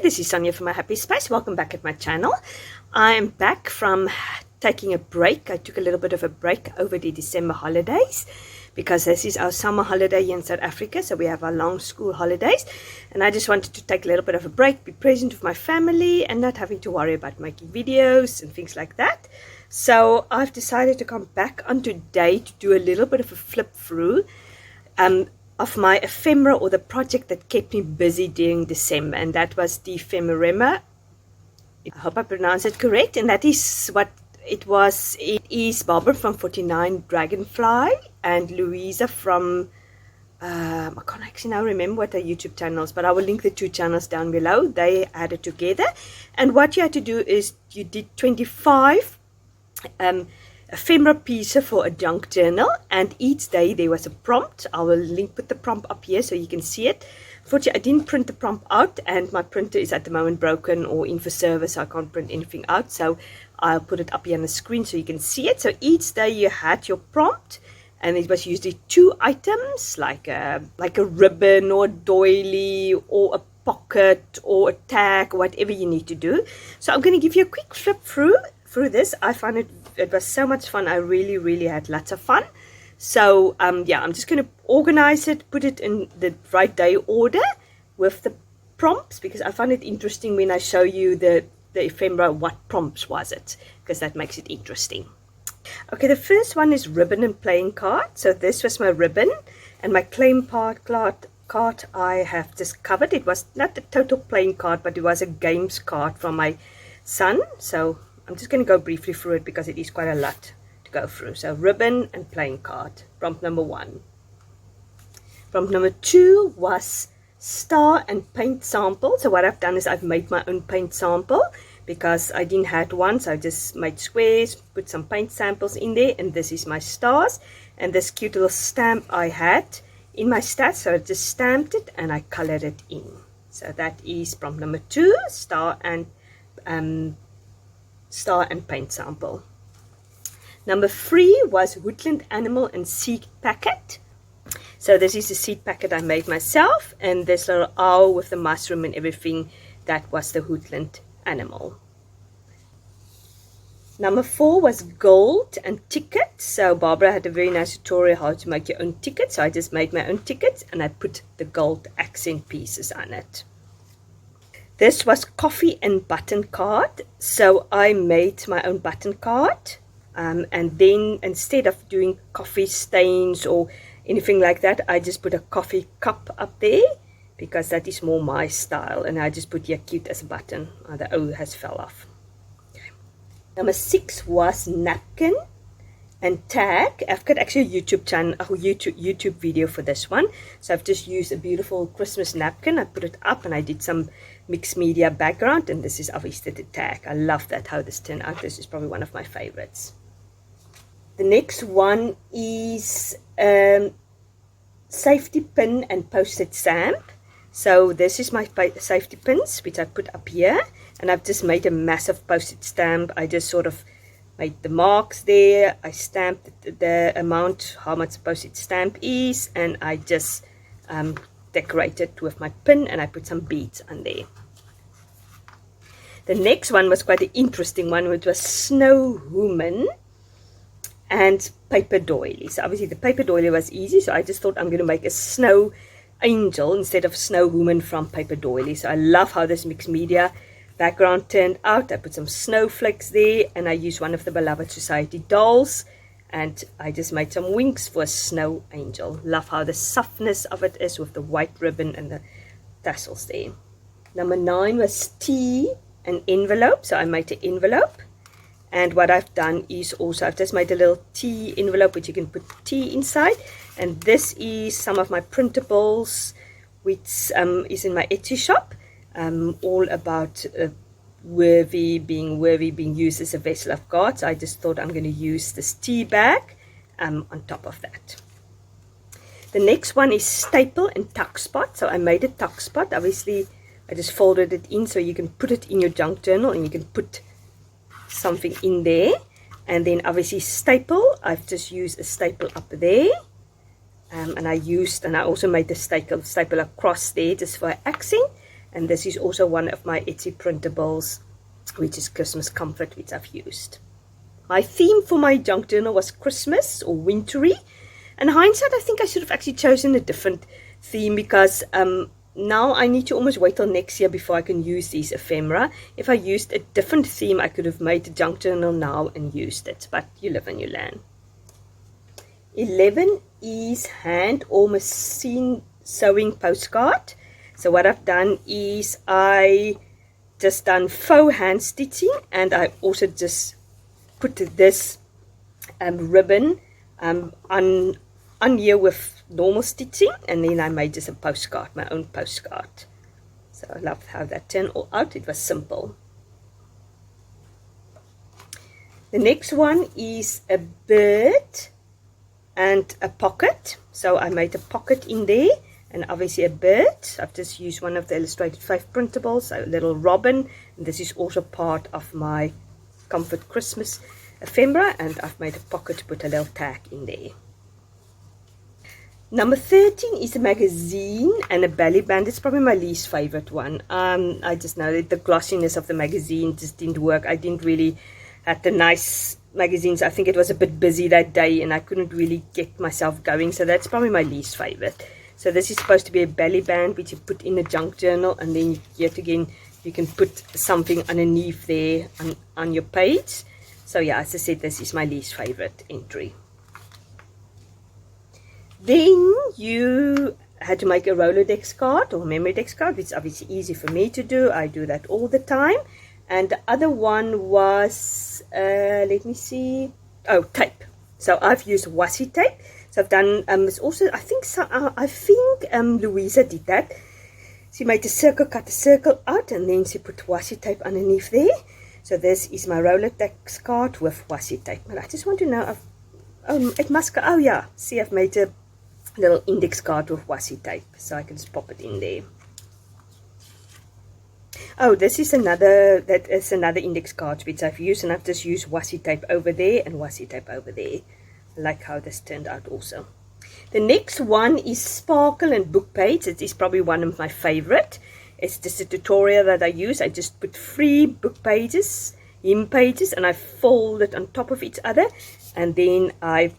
this is Sonja from My Happy Space. Welcome back at my channel. I am back from taking a break. I took a little bit of a break over the December holidays because this is our summer holiday here in South Africa, so we have our long school holidays, and I just wanted to take a little bit of a break, be present with my family and not having to worry about making videos and things like that. So I've decided to come back on today to do a little bit of a flip through of my ephemera, or the project that kept me busy during December, and that was dephemerember. I hope I pronounced it correct, and that is what it was. It is Barbara from 49dragonflies and Louisa from I can't actually now remember what their YouTube channels, but I will link the two channels down below. They added together, and what you had to do is you did 25 ephemera piece for a junk journal, and each day there was a prompt. I will link put the prompt up here so you can see it. Fortunately, I didn't print the prompt out, and my printer is at the moment broken or in for service, so I can't print anything out, so I'll put it up here on the screen so you can see it. So each day you had your prompt, and it was usually 2 items, like a ribbon or a doily or a pocket or a tag, or whatever you need to do. So I'm going to give you a quick flip through this. I found it was so much fun. I really had lots of fun. So yeah, I'm just going to organize it, put it in the right day order with the prompts, because I find it interesting when I show you the ephemera, what prompts was it, because that makes it interesting. Okay, the first one is ribbon and playing card. So this was my ribbon, and my claim card I have just covered. It was not the total playing card, but it was a games card from my son. So I'm just going to go briefly through it because it is quite a lot to go through. So ribbon and playing card, prompt number 1. Prompt number 2 was star and paint sample. So what I've done is I've made my own paint sample because I didn't have one, so I just made squares, put some paint samples in there, and this is my stars. And this cute little stamp I had in my stats, so I just stamped it and I colored it in. So that is prompt number 2, star and paint sample. Number 3 was woodland animal and seed packet. So this is the seed packet I made myself, and this little owl with the mushroom and everything, that was the woodland animal. Number 4 was gold and ticket. So Barbara had a very nice tutorial how to make your own ticket, so I just made my own ticket and I put the gold accent pieces on it. This was coffee and button card. So I made my own button card, and then instead of doing coffee stains or anything like that, I just put a coffee cup up there because that is more my style, and I just put here cute as a button. The O has fell off. Okay. Number 6 was napkin and tag. I've got actually a YouTube channel, a YouTube video for this one. So I've just used a beautiful Christmas napkin. I put it up and I did some mixed media background, and this is obviously the tag. I love that, how this turned out. This is probably one of my favorites. The next one is safety pin and postage stamp. So this is my safety pins, which I put up here, and I've just made a massive postage stamp. I just sort of made the marks there. I stamped the amount, how much the postage stamp is, and I just decorated with my pin, and I put some beads on there. The next one was quite an interesting one, which was snow woman and paper doily. So obviously the paper doily was easy, so I just thought I'm going to make a snow angel instead of snow woman from paper doily. So I love how this mixed media background turned out. I put some snowflakes there, and I used one of the Beloved Society dolls, and I just made some wings for a snow angel. Love how the softness of it is with the white ribbon and the tassels there. Number 9 was tea and envelope. So I made an envelope, and what I've done is also I've just made a little tea envelope which you can put tea inside, and this is some of my printables which is in my Etsy shop, all about worthy being used as a vessel of God. So I just thought I'm going to use this tea bag on top of that. The next one is staple and tuck spot. So I made a tuck spot. Obviously I just folded it in so you can put it in your junk journal and you can put something in there. And then obviously staple, I've just used a staple up there, and I also made the staple across there just for accent. And this is also one of my Etsy printables, which is Christmas Comfort, which I've used. My theme for my junk journal was Christmas or wintry. In hindsight, I think I should have actually chosen a different theme, because now I need to almost wait till next year before I can use these ephemera. If I used a different theme, I could have made a junk journal now and used it, but you live and you learn. 11 is hand or machine sewing postcard. So what I've done is I just done faux hand stitching, and I also just put this ribbon on here with normal stitching, and then I made just a postcard, my own postcard. So I love how that turned out. It was simple. The next one is a bird and a pocket. So I made a pocket in there, and obviously a bird. I've just used one of the Illustrated 5 printables, so a little robin, and this is also part of my Comfort Christmas ephemera, and I've made a pocket to put a little tag in there. Number 13 is a magazine and a belly band. It's probably my least favorite one. I just know that the glossiness of the magazine just didn't work. I didn't really have the nice magazines. I think it was a bit busy that day, and I couldn't really get myself going, so that's probably my least favorite. So this is supposed to be a belly band, which you put in a junk journal, and then yet again you can put something underneath there on your page. So yeah, as I said, this is my least favorite entry. Then you had to make a Rolodex card or memory dex card, which is obviously easy for me to do. I do that all the time. And the other one was, let me see, oh, tape. So I've used washi tape. So I've done, it's also, I think Louisa did that. She made a circle, cut a circle out, and then she put washi tape underneath there. So this is my Rolodex card with washi tape. But I just want to know, it must go, oh yeah, see, I've made a little index card with washi tape, so I can just pop it in there. Oh, this is another index card which I've used, and I've just used washi tape over there and washi tape over there. I like how this turned out also. The next one is sparkle and book page. It is probably one of my favorite. It's just a tutorial that I use. I just put 3 book pages, hymn pages, and I fold it on top of each other, and then I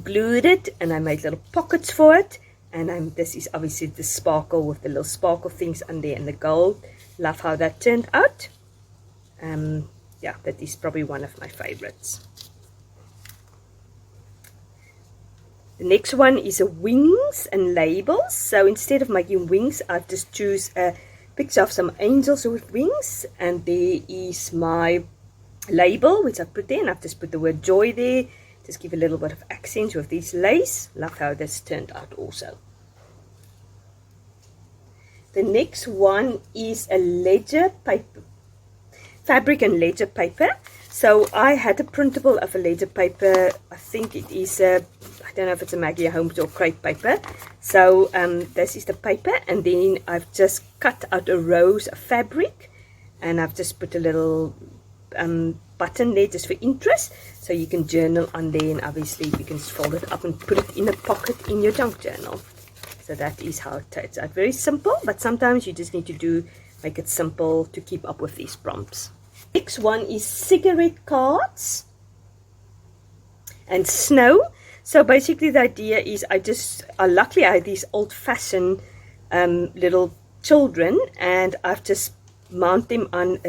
glued it, and I made little pockets for it. And this is obviously the sparkle with the little sparkle things on there and the gold. Love how that turned out. Yeah, that is probably one of my favorites. The next one is a wings and labels. So instead of making wings, I've just choose a picture of some angels with wings, and there is my label which I put there, and I've just put the word joy there. Just give a little bit of accents with these lace. Love how this turned out also. The next one is a ledger paper, fabric and ledger paper. So I had a printable of a ledger paper. I think it is a, I don't know if it's a Maggie Holmes or crepe paper. So this is the paper, and then I've just cut out a rose of fabric, and I've just put a little button there just for interest, so you can journal on there, and obviously you can just fold it up and put it in a pocket in your junk journal. So that is how it turns out. Very simple, but sometimes you just need to make it simple to keep up with these prompts. Next one is cigarette cards and snow. So basically the idea is luckily I had these old-fashioned little children, and I've just mounted them on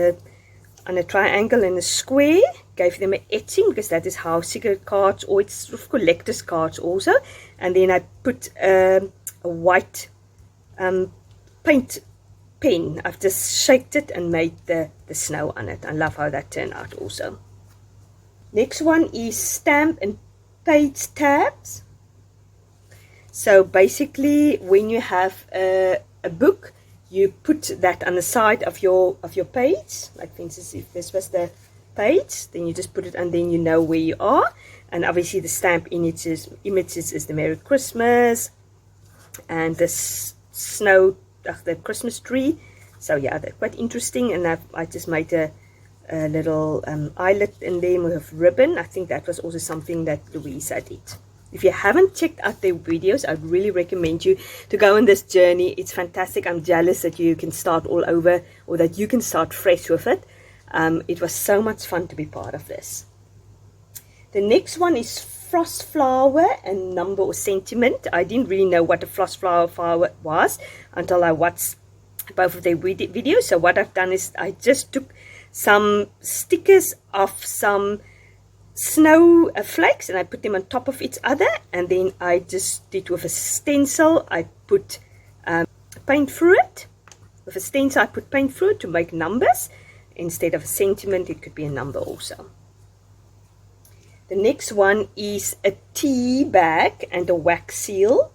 a triangle and a square, gave them an etching, because that is how cigarette cards, or it's sort of collector's cards also. And then I put a white paint pen. I've just shaped it and made the snow on it. I love how that turned out also. Next one is stamp and page tabs. So basically when you have a book, you put that on the side of your page. Like for instance, if this was the page, then you just put it, and then you know where you are. And obviously the stamp images is the Merry Christmas and the snow, the Christmas tree. So yeah, they're quite interesting. And I just made a little eyelet in there with ribbon. I think that was also something that Louisa did. If you haven't checked out their videos, I'd really recommend you to go on this journey. It's fantastic. I'm jealous that you can start all over, or that you can start fresh with it. It was so much fun to be part of this. The next one is frost flower and number or sentiment. I didn't really know what a frost flower was until I watched both of their videos. So what I've done is I just took some stickers of some snow flakes and I put them on top of each other, and then I just did with a stencil. I put paint through it. With a stencil I put paint through it to make numbers. Instead of a sentiment, it could be a number also. The next one is a tea bag and a wax seal.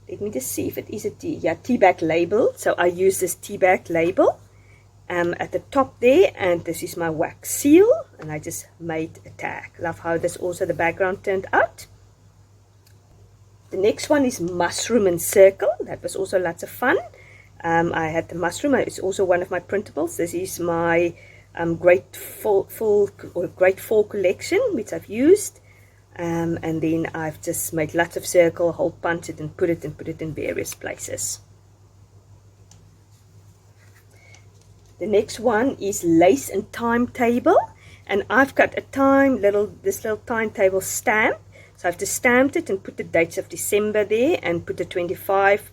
Let me just see if it is a tea bag label. So I use this tea bag label at the top there, and this is my wax seal, and I just made a tag. Love how this also the background turned out. The next one is mushroom and circle. That was also lots of fun. I had the mushroom. It's also one of my printables. This is my great fall collection, which I've used. And then I've just made lots of circle, hole punch it and put it in various places. The next one is lace and timetable, and I've got a this little timetable stamp. So I've just stamped it and put the dates of December there and put the 25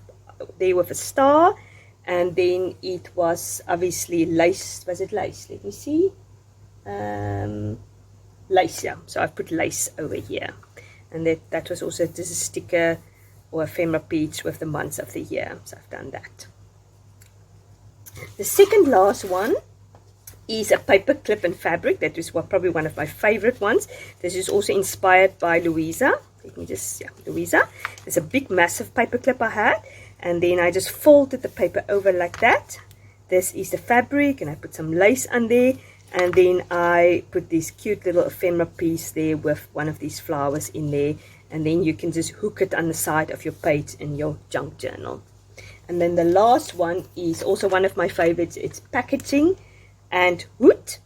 there with a star, and then it was obviously lace. Was it lace? Let me see. Lace, yeah. So I've put lace over here, and that was also just a sticker or ephemera piece with the months of the year. So I've done that. The second last one is a paper clip and fabric. That is probably one of my favorite ones. This is also inspired by Louisa. Let me just, Louisa. It's a big massive paper clip I had, and then I just folded the paper over like that. This is the fabric, and I put some lace on there, and then I put this cute little ephemera piece there with one of these flowers in there, and then you can just hook it on the side of your page in your junk journal. And then the last one is also one of my favorites. It's packaging and wood,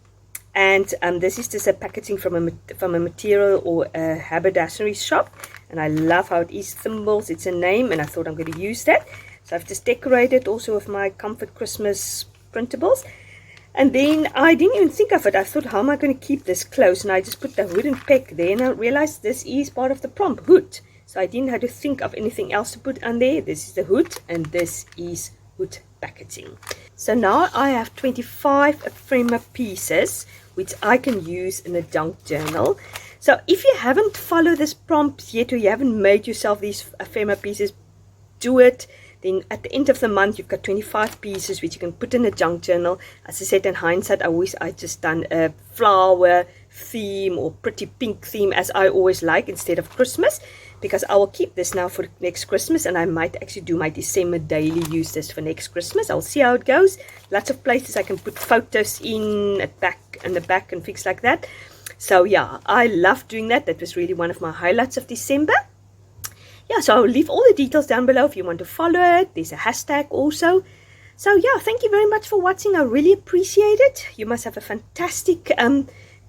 and this is just a packaging from a material or a haberdashery shop, and I love how it is symbols. It's a name, and I thought I'm going to use that. So I've just decorated also with my Comfort Christmas printables. And then I didn't even think of it. I thought, how am I going to keep this close? And I just put the wooden peg there, and I realized this is part of the prompt, hood. So I didn't have to think of anything else to put on there. This is the hood, and this is hood packaging. So now I have 25 ephemera pieces, which I can use in a junk journal. So if you haven't followed this prompt yet, or you haven't made yourself these ephemera pieces, do it. Then at the end of the month, you've got 25 pieces which you can put in a junk journal. As I said, in hindsight, I just done a flower theme or pretty pink theme, as I always like, instead of Christmas, because I will keep this now for next Christmas, and I might actually do my December daily use this for next Christmas. I'll see how it goes. Lots of places I can put photos in at the back and things like that. So yeah, I love doing that. That was really one of my highlights of December. Yeah, so I'll leave all the details down below if you want to follow it. There's a hashtag also. So yeah, thank you very much for watching. I really appreciate it. You must have a fantastic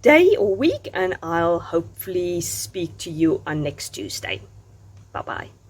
day or week, and I'll hopefully speak to you on next Tuesday. Bye-bye.